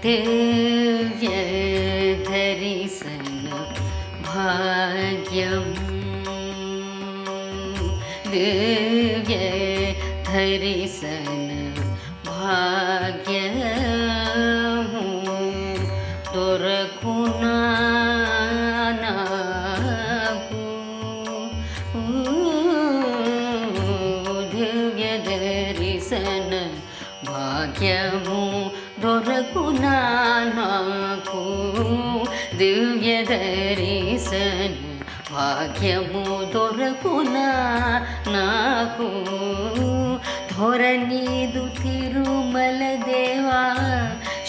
दिव्य दर्शन भाग्यम दिव्य दर्शन भाग्यमु దొరకునా నాకు దివ్య దర్శన భాగ్యము దొరకునా నాకు దివ్య దర్శన భాగ్యము దొరకునా నాకు ధరణీదు తిరుమల దేవా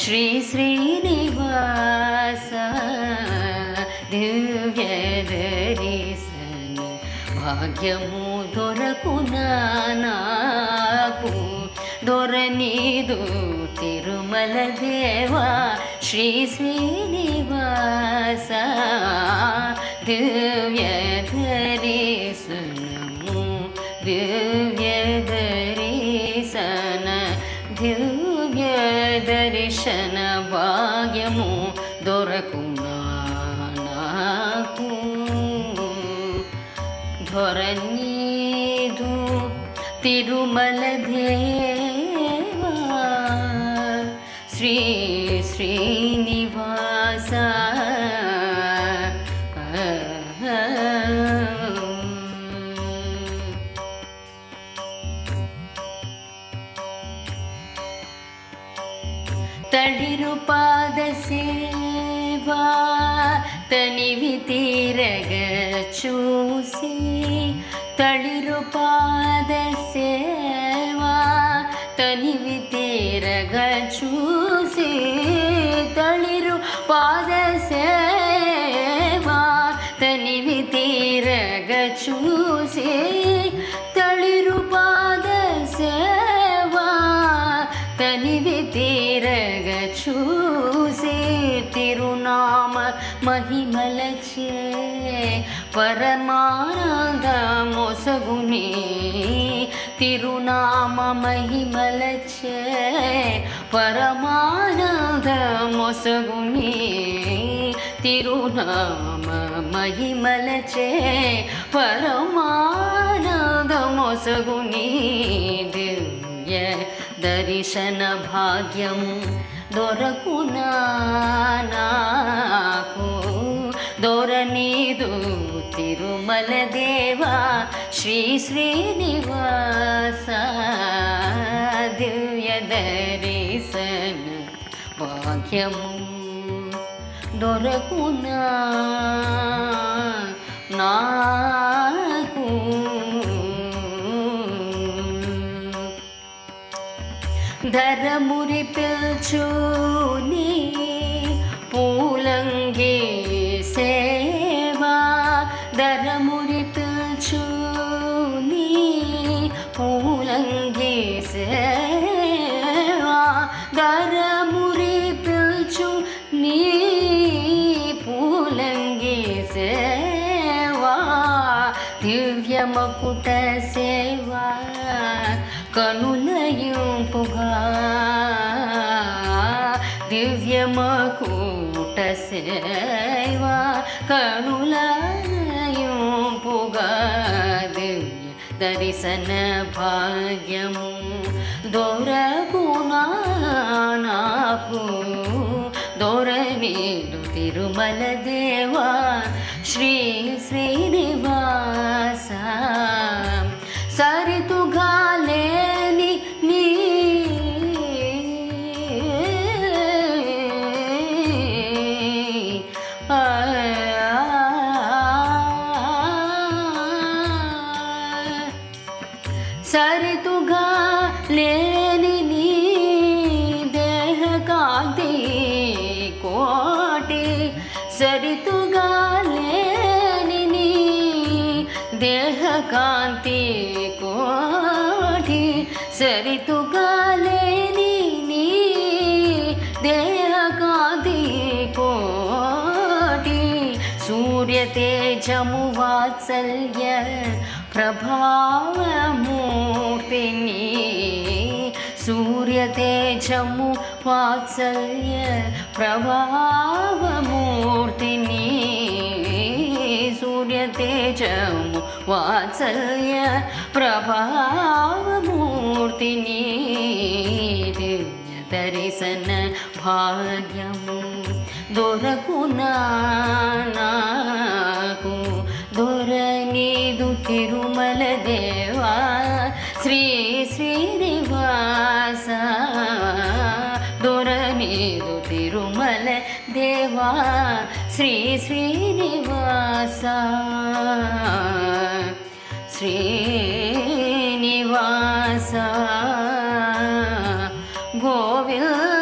శ్రీ శ్రీనివాస దివ్య దర్శన భాగ్యము దొరకునా నాకు దొరనీదు తిరుమల దేవా శ్రీ శ్రీనివాస దివ్య దర్శనము దివ్య దర్శన దివ్య దర్శన భాగ్యము దొరకునా నాకు ధరణీదు తిరుమల దేవా శ్రీ శ్రీనివాస తడిరు పాద సేవా తనివి తీరగ చూసి తడిరు పాద సేవా తనివి తీరగ చూసి తడిరు పాద సేవా తనివి తీరగ చూసి తడిరు పాద సేవా తనివి తీరగ చూసి తిరునామ మహిమలచే పరమానంద మొసగుని తిరునామ మహిమలచే పరమానంద మొసగుని తిరునామ మహిమలచే పరమానంద మొసగుని దివ్య దర్శన భాగ్యం దొరకునా నాకు దొరనీదు తిరుమల దేవా శ్రీ శ్రీనివాస దివ్య దర్శన భాగ్యము దొరకునా నాకు ధరమురి పిల్చుని పూలంగి సేవా ధరమురి పిల్చుని పూలంగి సేవా ధరమురి పిల్చు నీ పూలంగి సేవా దివ్య మకుట సేవా కనులయింపుగా దివ్య మకుట సేవా కనులయింపుగా దివ్య దర్శన భాగ్యము దొరకునా నాకు దొరనీదు తిరుమల దేవా శ్రీ శ్రీనివాస సరితుగా లేని నీ సరితుగా లేని నీ దేహ కాంతి కోటి సరితుగా లేని నీ దేహ కాంతి కోటి సరితుగా లేని నీ దేహ కాంతి కోటి సూర్య తేజము వాత్సల్య ప్రభావమూర్తిని సూర్య సూర్యతేజము వాత్సల్య ప్రభావమూర్తిని సూర్యతేజము వాత్సల్య ప్రభావమూర్తిని దర్శన భాగ్యము దొరకునా నాకు దొరనీదు తిరుమల దేవా శ్రీ శ్రీనివాస దొరనీదు తిరుమల దేవా శ్రీ శ్రీనివాస శ్రీనివాస గోవింద